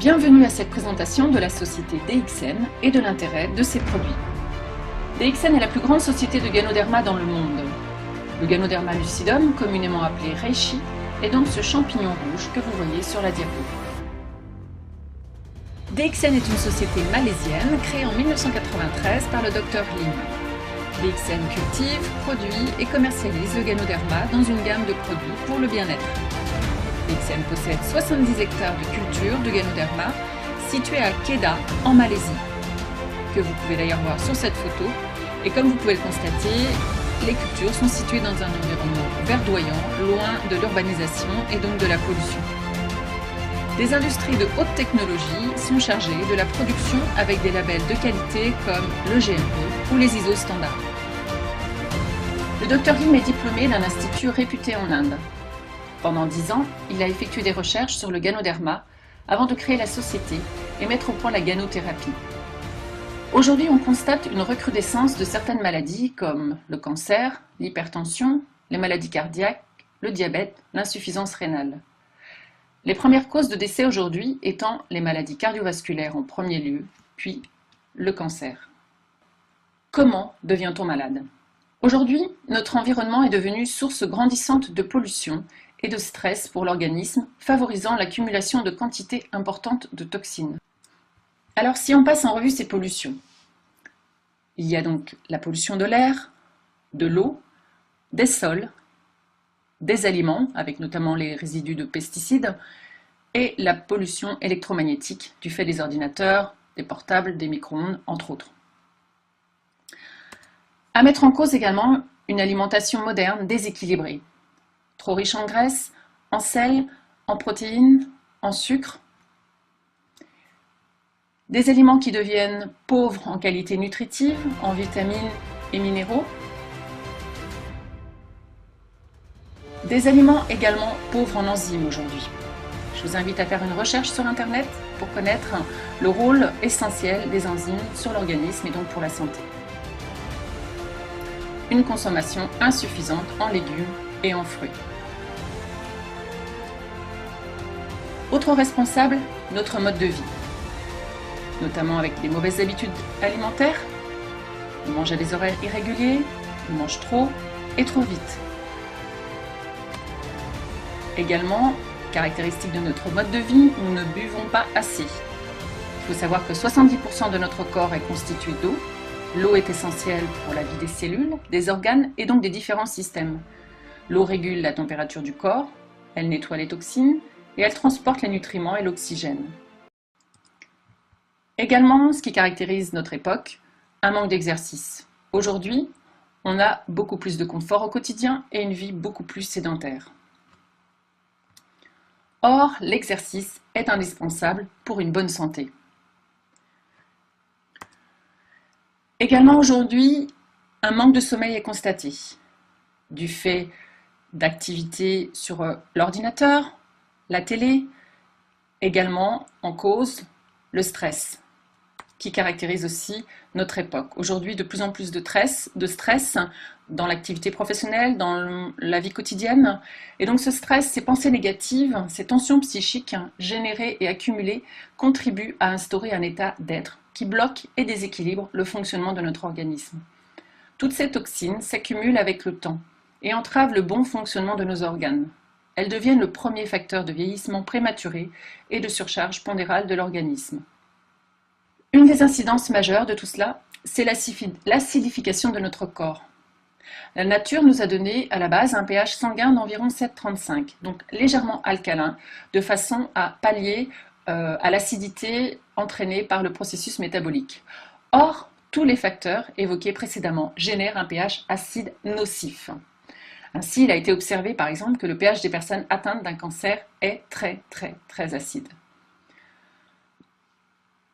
Bienvenue à cette présentation de la société DXN et de l'intérêt de ses produits. DXN est la plus grande société de Ganoderma dans le monde. Le Ganoderma lucidum, communément appelé reishi, est donc ce champignon rouge que vous voyez sur la diapo. DXN est une société malaisienne créée en 1993 par le Dr Lim. DXN cultive, produit et commercialise le Ganoderma dans une gamme de produits pour le bien-être. DXN possède 70 hectares de culture de Ganoderma situés à Kedah en Malaisie, que vous pouvez d'ailleurs voir sur cette photo. Et comme vous pouvez le constater, les cultures sont situées dans un environnement verdoyant, loin de l'urbanisation et donc de la pollution. Des industries de haute technologie sont chargées de la production avec des labels de qualité comme le GMP ou les ISO standards. Le Dr Lim est diplômé d'un institut réputé en Inde. Pendant 10 ans, il a effectué des recherches sur le Ganoderma avant de créer la société et mettre au point la ganothérapie. Aujourd'hui, on constate une recrudescence de certaines maladies comme le cancer, l'hypertension, les maladies cardiaques, le diabète, l'insuffisance rénale. Les premières causes de décès aujourd'hui étant les maladies cardiovasculaires en premier lieu, puis le cancer. Comment devient-on malade? Aujourd'hui, notre environnement est devenu source grandissante de pollution et de stress pour l'organisme, favorisant l'accumulation de quantités importantes de toxines. Alors si on passe en revue ces pollutions, il y a donc la pollution de l'air, de l'eau, des sols, des aliments, avec notamment les résidus de pesticides, et la pollution électromagnétique du fait des ordinateurs, des portables, des micro-ondes, entre autres. À mettre en cause également une alimentation moderne déséquilibrée, trop riche en graisse, en sel, en protéines, en sucre. Des aliments qui deviennent pauvres en qualité nutritive, en vitamines et minéraux. Des aliments également pauvres en enzymes aujourd'hui. Je vous invite à faire une recherche sur Internet pour connaître le rôle essentiel des enzymes sur l'organisme et donc pour la santé. Une consommation insuffisante en légumes et en fruits. Autre responsable, notre mode de vie, notamment avec des mauvaises habitudes alimentaires. On mange à des horaires irréguliers, on mange trop et trop vite. Également, caractéristique de notre mode de vie, nous ne buvons pas assez. Il faut savoir que 70% de notre corps est constitué d'eau. L'eau est essentielle pour la vie des cellules, des organes et donc des différents systèmes. L'eau régule la température du corps, elle nettoie les toxines et elle transporte les nutriments et l'oxygène. Également, ce qui caractérise notre époque, un manque d'exercice. Aujourd'hui, on a beaucoup plus de confort au quotidien et une vie beaucoup plus sédentaire. Or, l'exercice est indispensable pour une bonne santé. Également aujourd'hui, un manque de sommeil est constaté, du fait d'activités sur l'ordinateur, la télé, également en cause le stress, qui caractérise aussi notre époque. Aujourd'hui, de plus en plus de stress dans l'activité professionnelle, dans la vie quotidienne. Et donc ce stress, ces pensées négatives, ces tensions psychiques générées et accumulées contribuent à instaurer un état d'être qui bloque et déséquilibre le fonctionnement de notre organisme. Toutes ces toxines s'accumulent avec le temps et entravent le bon fonctionnement de nos organes. Elles deviennent le premier facteur de vieillissement prématuré et de surcharge pondérale de l'organisme. Une des incidences majeures de tout cela, c'est l'acidification de notre corps. La nature nous a donné à la base un pH sanguin d'environ 7,35, donc légèrement alcalin, de façon à pallier à l'acidité entraînée par le processus métabolique. Or, tous les facteurs évoqués précédemment génèrent un pH acide nocif. Ainsi, il a été observé par exemple que le pH des personnes atteintes d'un cancer est très acide.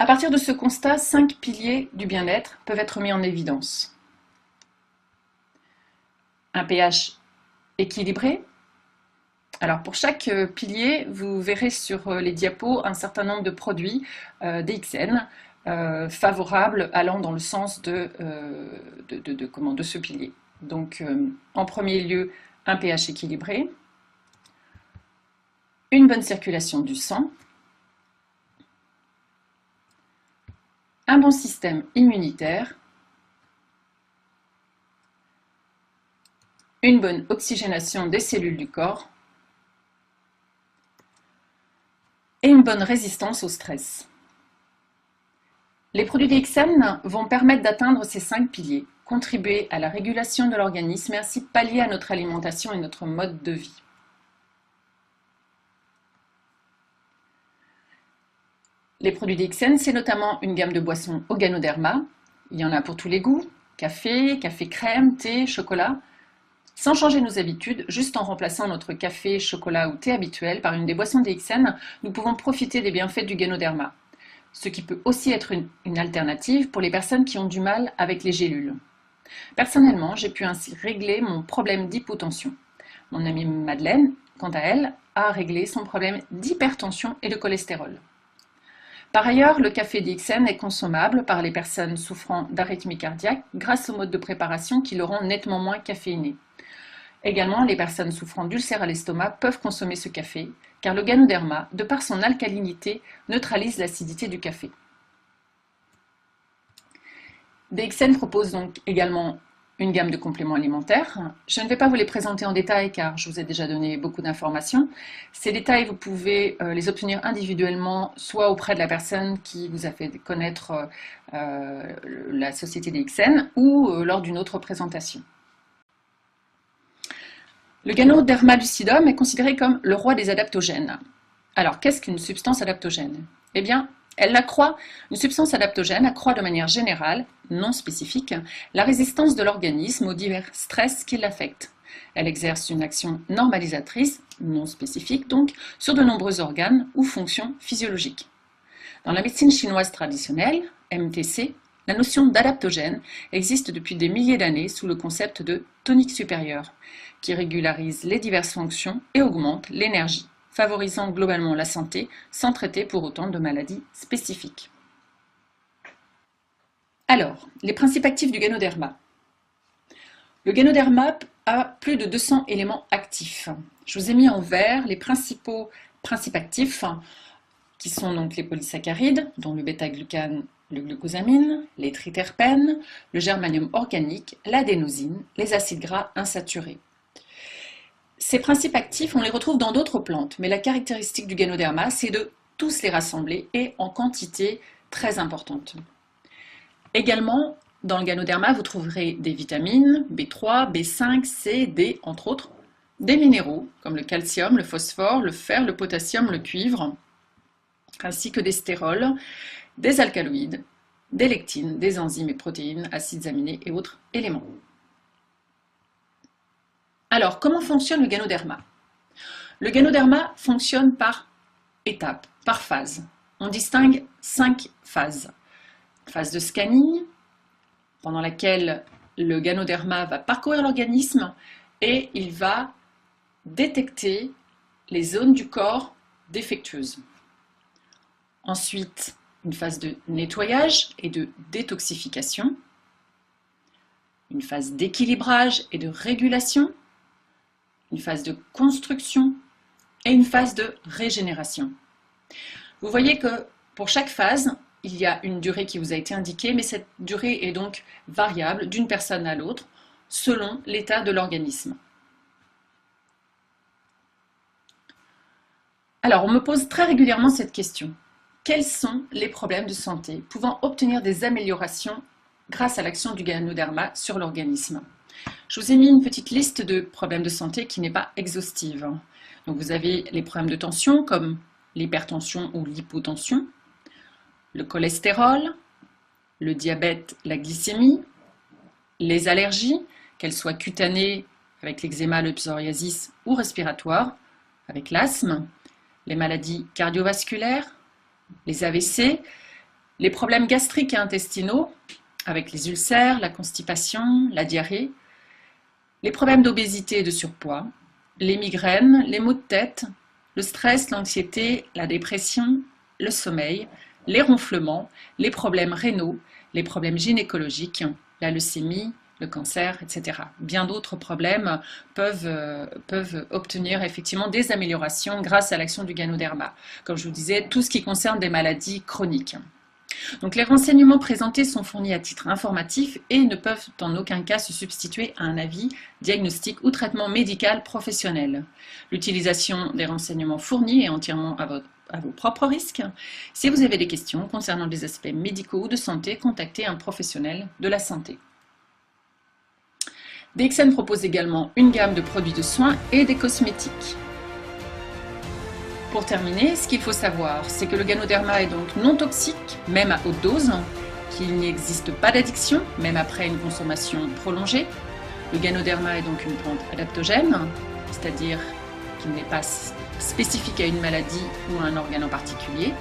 À partir de ce constat, 5 piliers du bien-être peuvent être mis en évidence. Un pH équilibré. Alors pour chaque pilier, vous verrez sur les diapos un certain nombre de produits DXN favorables allant dans le sens de ce pilier. Donc en premier lieu, un pH équilibré, une bonne circulation du sang, un bon système immunitaire, une bonne oxygénation des cellules du corps et une bonne résistance au stress. Les produits DXN vont permettre d'atteindre ces 5 piliers, contribuer à la régulation de l'organisme et ainsi pallier à notre alimentation et notre mode de vie. Les produits DXN, c'est notamment une gamme de boissons Organoderma. Il y en a pour tous les goûts, café, café crème, thé, chocolat. Sans changer nos habitudes, juste en remplaçant notre café, chocolat ou thé habituel par une des boissons DXN, nous pouvons profiter des bienfaits du Ganoderma, ce qui peut aussi être une alternative pour les personnes qui ont du mal avec les gélules. Personnellement, j'ai pu ainsi régler mon problème d'hypotension. Mon amie Madeleine, quant à elle, a réglé son problème d'hypertension et de cholestérol. Par ailleurs, le café DXN est consommable par les personnes souffrant d'arythmie cardiaque grâce au mode de préparation qui le rend nettement moins caféiné. Également, les personnes souffrant d'ulcères à l'estomac peuvent consommer ce café, car le Ganoderma, de par son alcalinité, neutralise l'acidité du café. DXN propose donc également une gamme de compléments alimentaires. Je ne vais pas vous les présenter en détail car je vous ai déjà donné beaucoup d'informations. Ces détails, vous pouvez les obtenir individuellement, soit auprès de la personne qui vous a fait connaître la société DXN ou lors d'une autre présentation. Le Ganoderma lucidum est considéré comme le roi des adaptogènes. Alors, qu'est-ce qu'une substance adaptogène? Eh bien, une substance adaptogène accroît de manière générale, non spécifique, la résistance de l'organisme aux divers stress qui l'affectent. Elle exerce une action normalisatrice, non spécifique donc, sur de nombreux organes ou fonctions physiologiques. Dans la médecine chinoise traditionnelle, MTC, la notion d'adaptogène existe depuis des milliers d'années sous le concept de tonique supérieure, qui régularise les diverses fonctions et augmente l'énergie, favorisant globalement la santé sans traiter pour autant de maladies spécifiques. Alors, les principes actifs du Ganoderma. Le Ganoderma a plus de 200 éléments actifs. Je vous ai mis en vert les principaux principes actifs qui sont donc les polysaccharides, dont le bêta-glucane, le glucosamine, les triterpènes, le germanium organique, l'adénosine, les acides gras insaturés. Ces principes actifs, on les retrouve dans d'autres plantes, mais la caractéristique du Ganoderma, c'est de tous les rassembler et en quantité très importante. Également, dans le Ganoderma, vous trouverez des vitamines, B3, B5, C, D, entre autres, des minéraux, comme le calcium, le phosphore, le fer, le potassium, le cuivre, ainsi que des stérols, des alcaloïdes, des lectines, des enzymes et protéines, acides aminés et autres éléments. Alors, comment fonctionne le Ganoderma? Le Ganoderma fonctionne par étapes, par phase. On distingue 5 phases. Phase de scanning, pendant laquelle le Ganoderma va parcourir l'organisme et il va détecter les zones du corps défectueuses. Ensuite, une phase de nettoyage et de détoxification, une phase d'équilibrage et de régulation, une phase de construction et une phase de régénération. Vous voyez que pour chaque phase, il y a une durée qui vous a été indiquée, mais cette durée est donc variable d'une personne à l'autre selon l'état de l'organisme. Alors, on me pose très régulièrement cette question. Quels sont les problèmes de santé pouvant obtenir des améliorations grâce à l'action du Ganoderma sur l'organisme? Je vous ai mis une petite liste de problèmes de santé qui n'est pas exhaustive. Donc vous avez les problèmes de tension comme l'hypertension ou l'hypotension, le cholestérol, le diabète, la glycémie, les allergies, qu'elles soient cutanées avec l'eczéma, le psoriasis ou respiratoires, avec l'asthme, les maladies cardiovasculaires, les AVC, les problèmes gastriques et intestinaux avec les ulcères, la constipation, la diarrhée, les problèmes d'obésité et de surpoids, les migraines, les maux de tête, le stress, l'anxiété, la dépression, le sommeil, les ronflements, les problèmes rénaux, les problèmes gynécologiques, la leucémie, le cancer, etc. Bien d'autres problèmes peuvent obtenir effectivement des améliorations grâce à l'action du Ganoderma. Comme je vous disais, tout ce qui concerne des maladies chroniques. Donc les renseignements présentés sont fournis à titre informatif et ne peuvent en aucun cas se substituer à un avis, diagnostic ou traitement médical professionnel. L'utilisation des renseignements fournis est entièrement à vos propres risques. Si vous avez des questions concernant des aspects médicaux ou de santé, contactez un professionnel de la santé. DXN propose également une gamme de produits de soins et des cosmétiques. Pour terminer, ce qu'il faut savoir, c'est que le Ganoderma est donc non toxique, même à haute dose, qu'il n'existe pas d'addiction, même après une consommation prolongée. Le Ganoderma est donc une plante adaptogène, c'est-à-dire qu'il n'est pas spécifique à une maladie ou à un organe en particulier.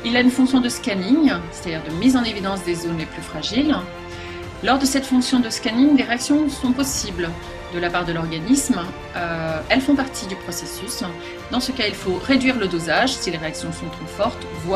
Il a une fonction de scanning, c'est-à-dire de mise en évidence des zones les plus fragiles. Lors de cette fonction de scanning, des réactions sont possibles de la part de l'organisme. Elles font partie du processus. Dans ce cas, il faut réduire le dosage si les réactions sont trop fortes, voire